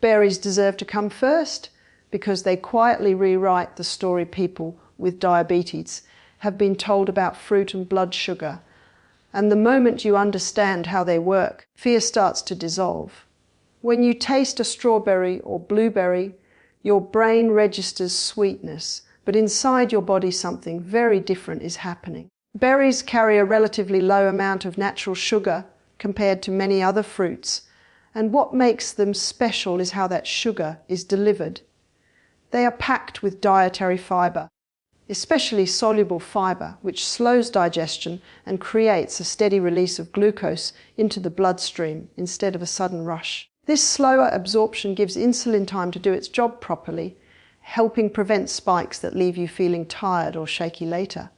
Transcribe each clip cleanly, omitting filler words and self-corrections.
Berries deserve to come first because they quietly rewrite the story people with diabetes have been told about fruit and blood sugar. And the moment you understand how they work, fear starts to dissolve. When you taste a strawberry or blueberry, your brain registers sweetness, but inside your body something very different is happening. Berries carry a relatively low amount of natural sugar compared to many other fruits, and what makes them special is how that sugar is delivered. They are packed with dietary fiber, especially soluble fiber, which slows digestion and creates a steady release of glucose into the bloodstream instead of a sudden rush. This slower absorption gives insulin time to do its job properly, helping prevent spikes that leave you feeling tired or shaky later.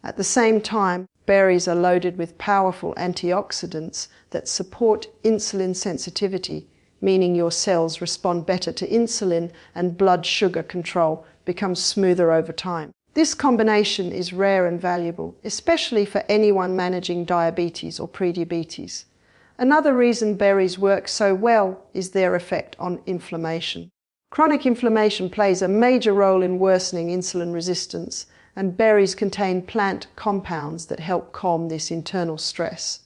At the same time, berries are loaded with powerful antioxidants that support insulin sensitivity, meaning your cells respond better to insulin and blood sugar control becomes smoother over time. This combination is rare and valuable, especially for anyone managing diabetes or prediabetes. Another reason berries work so well is their effect on inflammation. Chronic inflammation plays a major role in worsening insulin resistance, and berries contain plant compounds that help calm this internal stress.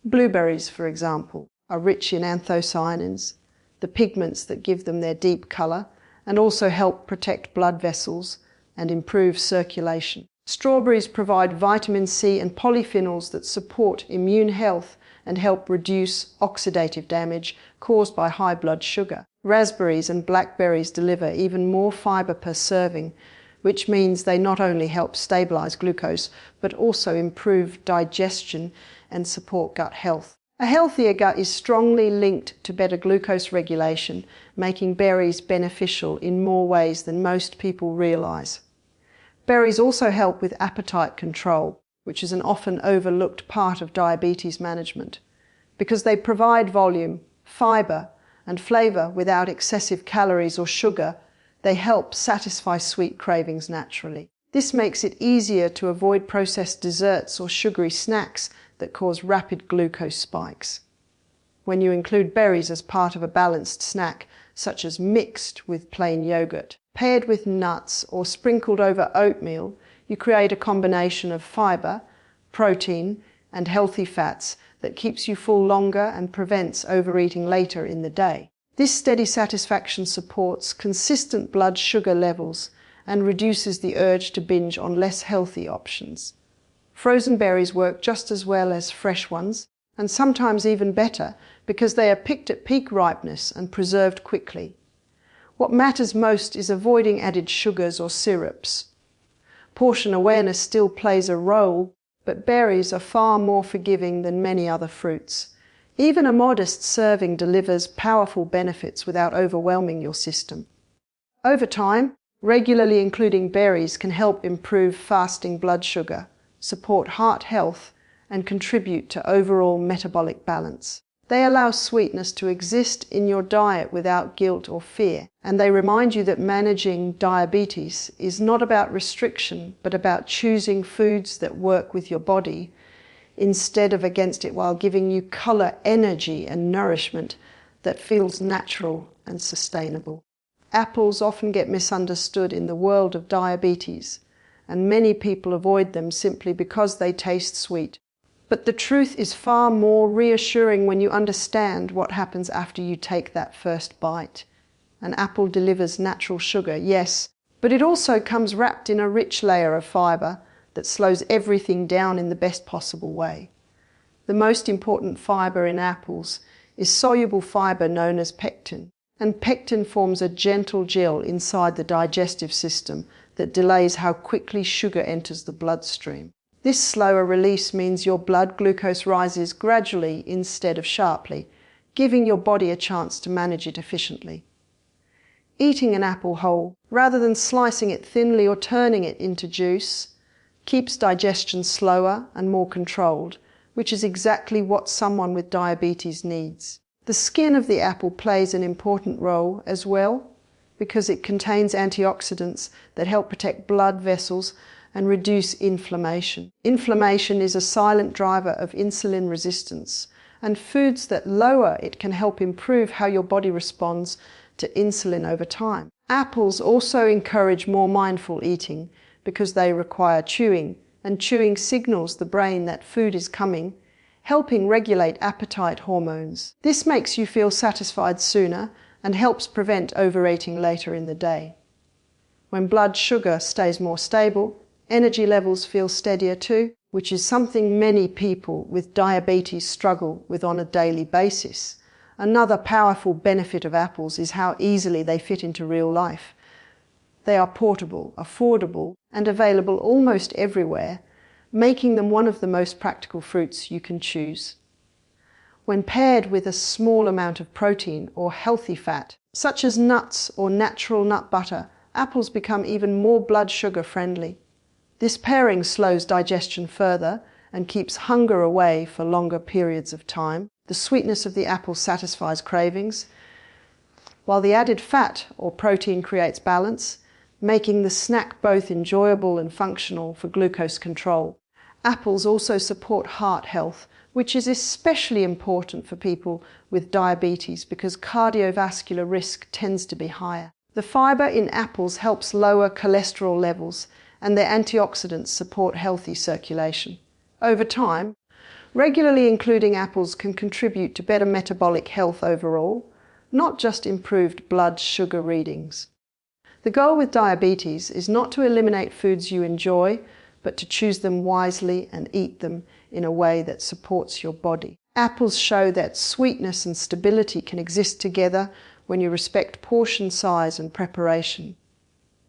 Blueberries, for example, are rich in anthocyanins, the pigments that give them their deep color, and also help protect blood vessels and improve circulation. Strawberries provide vitamin C and polyphenols that support immune health and help reduce oxidative damage caused by high blood sugar. Raspberries and blackberries deliver even more fiber per serving, which means they not only help stabilize glucose, but also improve digestion and support gut health. A healthier gut is strongly linked to better glucose regulation, making berries beneficial in more ways than most people realize. Berries also help with appetite control, which is an often overlooked part of diabetes management. Because they provide volume, fiber, and flavor without excessive calories or sugar, they help satisfy sweet cravings naturally. This makes it easier to avoid processed desserts or sugary snacks that cause rapid glucose spikes. When you include berries as part of a balanced snack, such as mixed with plain yogurt, paired with nuts, or sprinkled over oatmeal, you create a combination of fiber, protein, and healthy fats that keeps you full longer and prevents overeating later in the day. This steady satisfaction supports consistent blood sugar levels and reduces the urge to binge on less healthy options. Frozen berries work just as well as fresh ones, and sometimes even better because they are picked at peak ripeness and preserved quickly. What matters most is avoiding added sugars or syrups. Portion awareness still plays a role, but berries are far more forgiving than many other fruits. Even a modest serving delivers powerful benefits without overwhelming your system. Over time, regularly including berries can help improve fasting blood sugar, support heart health, and contribute to overall metabolic balance. They allow sweetness to exist in your diet without guilt or fear, and they remind you that managing diabetes is not about restriction, but about choosing foods that work with your body instead of against it, while giving you color, energy, and nourishment that feels natural and sustainable. Apples often get misunderstood in the world of diabetes, and many people avoid them simply because they taste sweet. But the truth is far more reassuring when you understand what happens after you take that first bite. An apple delivers natural sugar, yes, but it also comes wrapped in a rich layer of fiber that slows everything down in the best possible way. The most important fiber in apples is soluble fiber known as pectin, and pectin forms a gentle gel inside the digestive system that delays how quickly sugar enters the bloodstream. This slower release means your blood glucose rises gradually instead of sharply, giving your body a chance to manage it efficiently. Eating an apple whole, rather than slicing it thinly or turning it into juice, keeps digestion slower and more controlled, which is exactly what someone with diabetes needs. The skin of the apple plays an important role as well, because it contains antioxidants that help protect blood vessels and reduce inflammation. Inflammation is a silent driver of insulin resistance, and foods that lower it can help improve how your body responds to insulin over time. Apples also encourage more mindful eating because they require chewing, and chewing signals the brain that food is coming, helping regulate appetite hormones. This makes you feel satisfied sooner and helps prevent overeating later in the day. When blood sugar stays more stable, energy levels feel steadier too, which is something many people with diabetes struggle with on a daily basis. Another powerful benefit of apples is how easily they fit into real life. They are portable, affordable, and available almost everywhere, making them one of the most practical fruits you can choose. When paired with a small amount of protein or healthy fat, such as nuts or natural nut butter, apples become even more blood sugar friendly. This pairing slows digestion further and keeps hunger away for longer periods of time. The sweetness of the apple satisfies cravings, while the added fat or protein creates balance, making the snack both enjoyable and functional for glucose control. Apples also support heart health, which is especially important for people with diabetes because cardiovascular risk tends to be higher. The fiber in apples helps lower cholesterol levels, and their antioxidants support healthy circulation. Over time, regularly including apples can contribute to better metabolic health overall, not just improved blood sugar readings. The goal with diabetes is not to eliminate foods you enjoy, but to choose them wisely and eat them in a way that supports your body. Apples show that sweetness and stability can exist together when you respect portion size and preparation.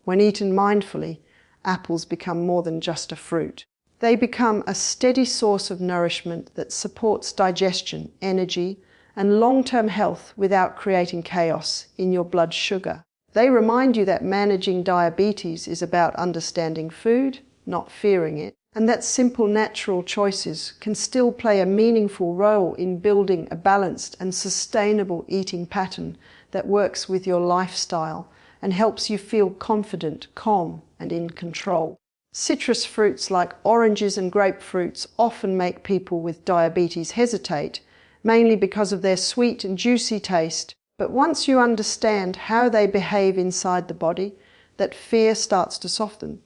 When eaten mindfully, apples become more than just a fruit. They become a steady source of nourishment that supports digestion, energy, and long-term health without creating chaos in your blood sugar. They remind you that managing diabetes is about understanding food, not fearing it, and that simple natural choices can still play a meaningful role in building a balanced and sustainable eating pattern that works with your lifestyle and helps you feel confident, calm, and in control. Citrus fruits like oranges and grapefruits often make people with diabetes hesitate, mainly because of their sweet and juicy taste. But once you understand how they behave inside the body, that fear starts to soften.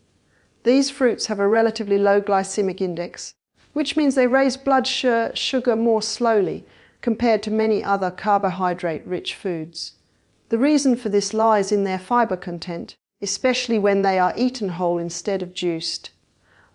These fruits have a relatively low glycemic index, which means they raise blood sugar more slowly compared to many other carbohydrate-rich foods. The reason for this lies in their fiber content, especially when they are eaten whole instead of juiced.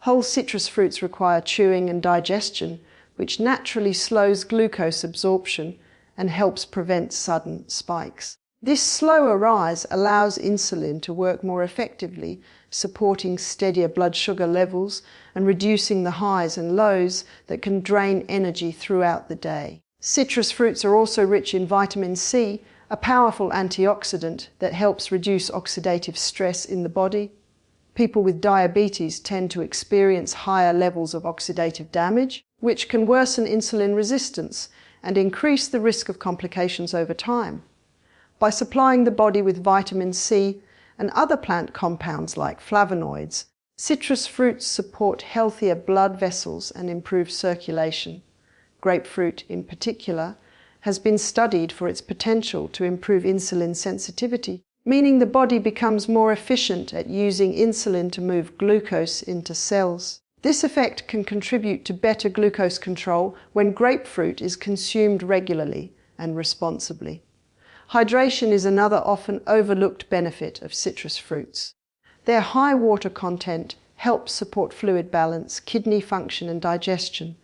Whole citrus fruits require chewing and digestion, which naturally slows glucose absorption and helps prevent sudden spikes. This slower rise allows insulin to work more effectively, supporting steadier blood sugar levels and reducing the highs and lows that can drain energy throughout the day. Citrus fruits are also rich in vitamin C, a powerful antioxidant that helps reduce oxidative stress in the body. People with diabetes tend to experience higher levels of oxidative damage, which can worsen insulin resistance and increase the risk of complications over time. By supplying the body with vitamin C and other plant compounds like flavonoids, citrus fruits support healthier blood vessels and improve circulation. Grapefruit, in particular, has been studied for its potential to improve insulin sensitivity, meaning the body becomes more efficient at using insulin to move glucose into cells. This effect can contribute to better glucose control when grapefruit is consumed regularly and responsibly. Hydration is another often overlooked benefit of citrus fruits. Their high water content helps support fluid balance, kidney function, and digestion,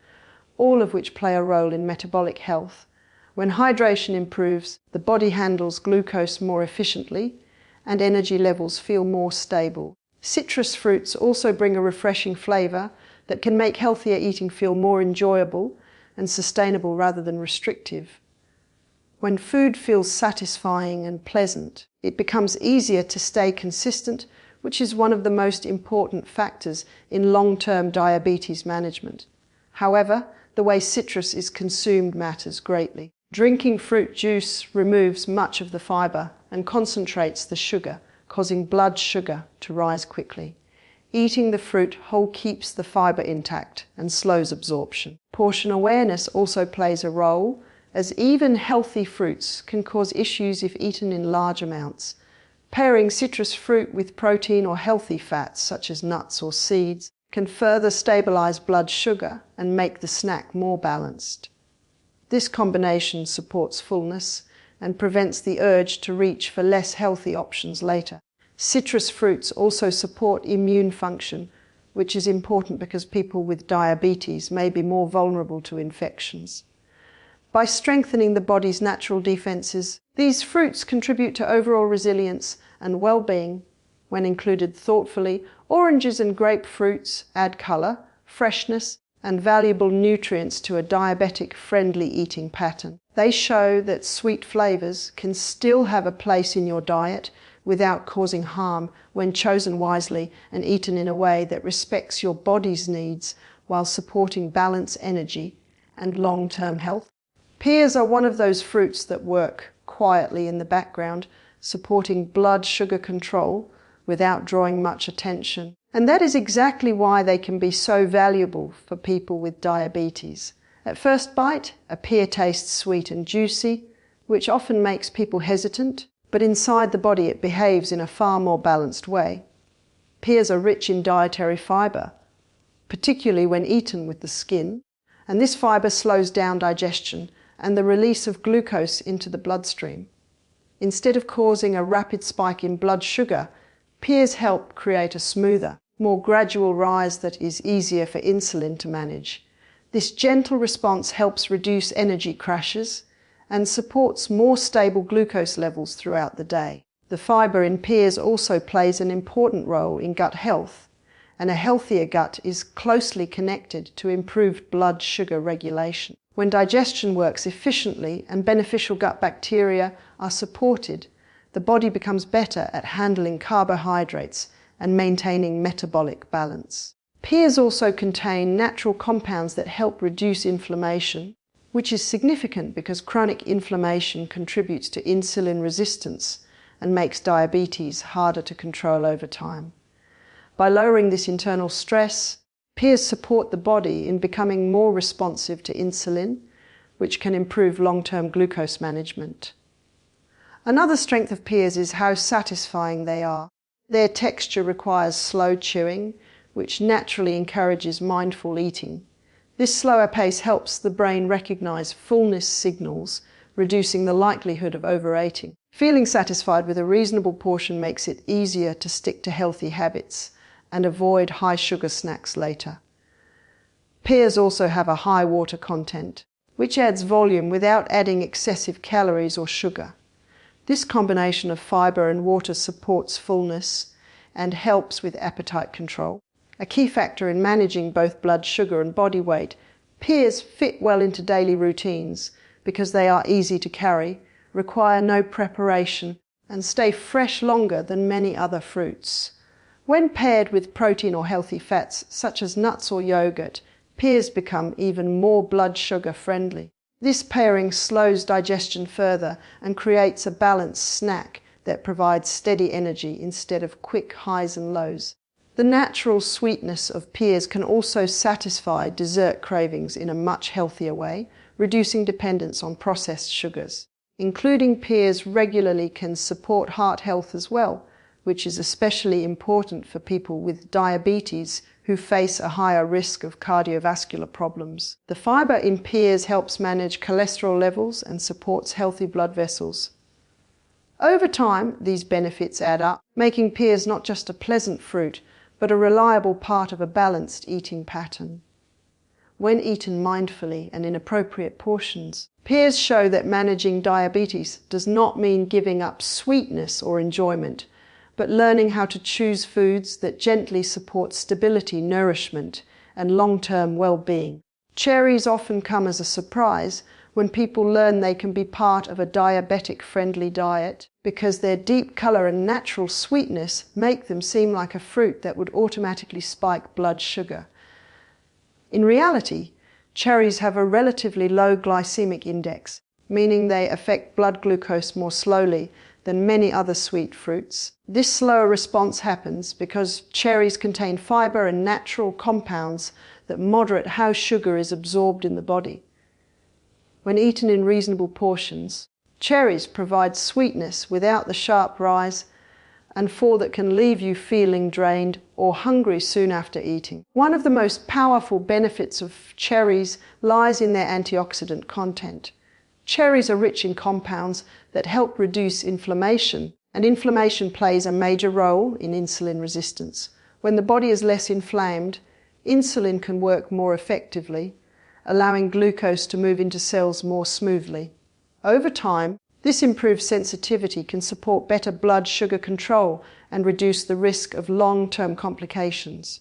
all of which play a role in metabolic health. When hydration improves, the body handles glucose more efficiently and energy levels feel more stable. Citrus fruits also bring a refreshing flavor that can make healthier eating feel more enjoyable and sustainable rather than restrictive. When food feels satisfying and pleasant, it becomes easier to stay consistent, which is one of the most important factors in long-term diabetes management. However, the way citrus is consumed matters greatly. Drinking fruit juice removes much of the fiber and concentrates the sugar, causing blood sugar to rise quickly. Eating the fruit whole keeps the fibre intact and slows absorption. Portion awareness also plays a role, as even healthy fruits can cause issues if eaten in large amounts. Pairing citrus fruit with protein or healthy fats, such as nuts or seeds, can further stabilise blood sugar and make the snack more balanced. This combination supports fullness and prevents the urge to reach for less healthy options later. Citrus fruits also support immune function, which is important because people with diabetes may be more vulnerable to infections. By strengthening the body's natural defences, these fruits contribute to overall resilience and well-being. When included thoughtfully, oranges and grapefruits add colour, freshness, and valuable nutrients to a diabetic-friendly eating pattern. They show that sweet flavours can still have a place in your diet without causing harm when chosen wisely and eaten in a way that respects your body's needs while supporting balance, energy, and long-term health. Pears are one of those fruits that work quietly in the background, supporting blood sugar control without drawing much attention. And that is exactly why they can be so valuable for people with diabetes. At first bite, a pear tastes sweet and juicy, which often makes people hesitant, but inside the body it behaves in a far more balanced way. Pears are rich in dietary fibre, particularly when eaten with the skin, and this fibre slows down digestion and the release of glucose into the bloodstream. Instead of causing a rapid spike in blood sugar, pears help create a smoother, more gradual rise that is easier for insulin to manage. This gentle response helps reduce energy crashes and supports more stable glucose levels throughout the day. The fibre in pears also plays an important role in gut health, and a healthier gut is closely connected to improved blood sugar regulation. When digestion works efficiently and beneficial gut bacteria are supported, the body becomes better at handling carbohydrates and maintaining metabolic balance. Pears also contain natural compounds that help reduce inflammation, which is significant because chronic inflammation contributes to insulin resistance and makes diabetes harder to control over time. By lowering this internal stress, pears support the body in becoming more responsive to insulin, which can improve long-term glucose management. Another strength of pears is how satisfying they are. Their texture requires slow chewing, which naturally encourages mindful eating. This slower pace helps the brain recognize fullness signals, reducing the likelihood of overeating. Feeling satisfied with a reasonable portion makes it easier to stick to healthy habits and avoid high sugar snacks later. Pears also have a high water content, which adds volume without adding excessive calories or sugar. This combination of fibre and water supports fullness and helps with appetite control. A key factor in managing both blood sugar and body weight, pears fit well into daily routines because they are easy to carry, require no preparation, and stay fresh longer than many other fruits. When paired with protein or healthy fats, such as nuts or yogurt, pears become even more blood sugar friendly. This pairing slows digestion further and creates a balanced snack that provides steady energy instead of quick highs and lows. The natural sweetness of pears can also satisfy dessert cravings in a much healthier way, reducing dependence on processed sugars. Including pears regularly can support heart health as well, which is especially important for people with diabetes who face a higher risk of cardiovascular problems. The fibre in pears helps manage cholesterol levels and supports healthy blood vessels. Over time, these benefits add up, making pears not just a pleasant fruit, but a reliable part of a balanced eating pattern. When eaten mindfully and in appropriate portions, pears show that managing diabetes does not mean giving up sweetness or enjoyment, but learning how to choose foods that gently support stability, nourishment, and long-term well-being. Cherries often come as a surprise when people learn they can be part of a diabetic-friendly diet because their deep colour and natural sweetness make them seem like a fruit that would automatically spike blood sugar. In reality, cherries have a relatively low glycemic index, meaning they affect blood glucose more slowly than many other sweet fruits. This slower response happens because cherries contain fiber and natural compounds that moderate how sugar is absorbed in the body. When eaten in reasonable portions, cherries provide sweetness without the sharp rise and that can leave you feeling drained or hungry soon after eating. One of the most powerful benefits of cherries lies in their antioxidant content. Cherries are rich in compounds that help reduce inflammation, and inflammation plays a major role in insulin resistance. When the body is less inflamed, insulin can work more effectively, allowing glucose to move into cells more smoothly. Over time, this improved sensitivity can support better blood sugar control and reduce the risk of long-term complications.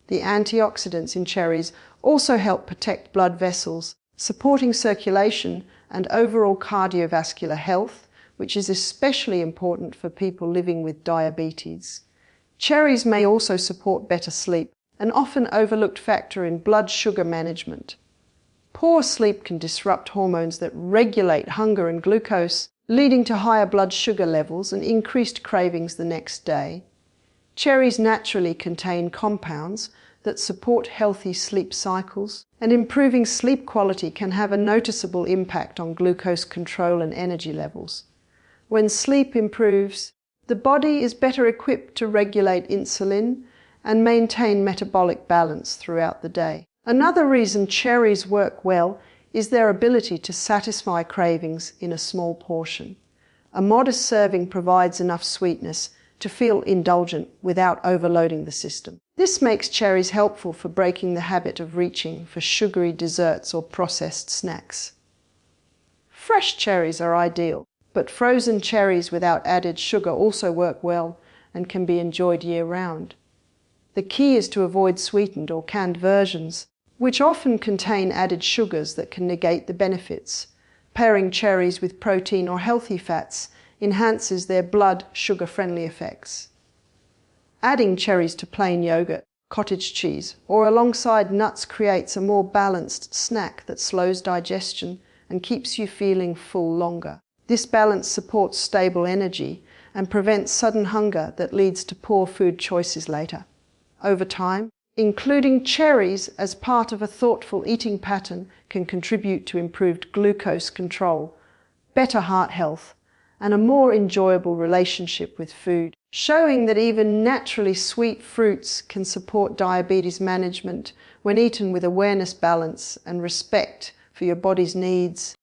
The antioxidants in cherries also help protect blood vessels, supporting circulation and overall cardiovascular health, which is especially important for people living with diabetes. Cherries may also support better sleep, an often overlooked factor in blood sugar management. Poor sleep can disrupt hormones that regulate hunger and glucose, leading to higher blood sugar levels and increased cravings the next day. Cherries naturally contain compounds that support healthy sleep cycles, and improving sleep quality can have a noticeable impact on glucose control and energy levels. When sleep improves, the body is better equipped to regulate insulin and maintain metabolic balance throughout the day. Another reason cherries work well is their ability to satisfy cravings in a small portion. A modest serving provides enough sweetness to feel indulgent without overloading the system. This makes cherries helpful for breaking the habit of reaching for sugary desserts or processed snacks. Fresh cherries are ideal, but frozen cherries without added sugar also work well and can be enjoyed year-round. The key is to avoid sweetened or canned versions, which often contain added sugars that can negate the benefits. Pairing cherries with protein or healthy fats enhances their blood sugar-friendly effects. Adding cherries to plain yogurt, cottage cheese, or alongside nuts creates a more balanced snack that slows digestion and keeps you feeling full longer. This balance supports stable energy and prevents sudden hunger that leads to poor food choices later. Over time, including cherries as part of a thoughtful eating pattern can contribute to improved glucose control, better heart health, and a more enjoyable relationship with food, showing that even naturally sweet fruits can support diabetes management when eaten with awareness, balance, and respect for your body's needs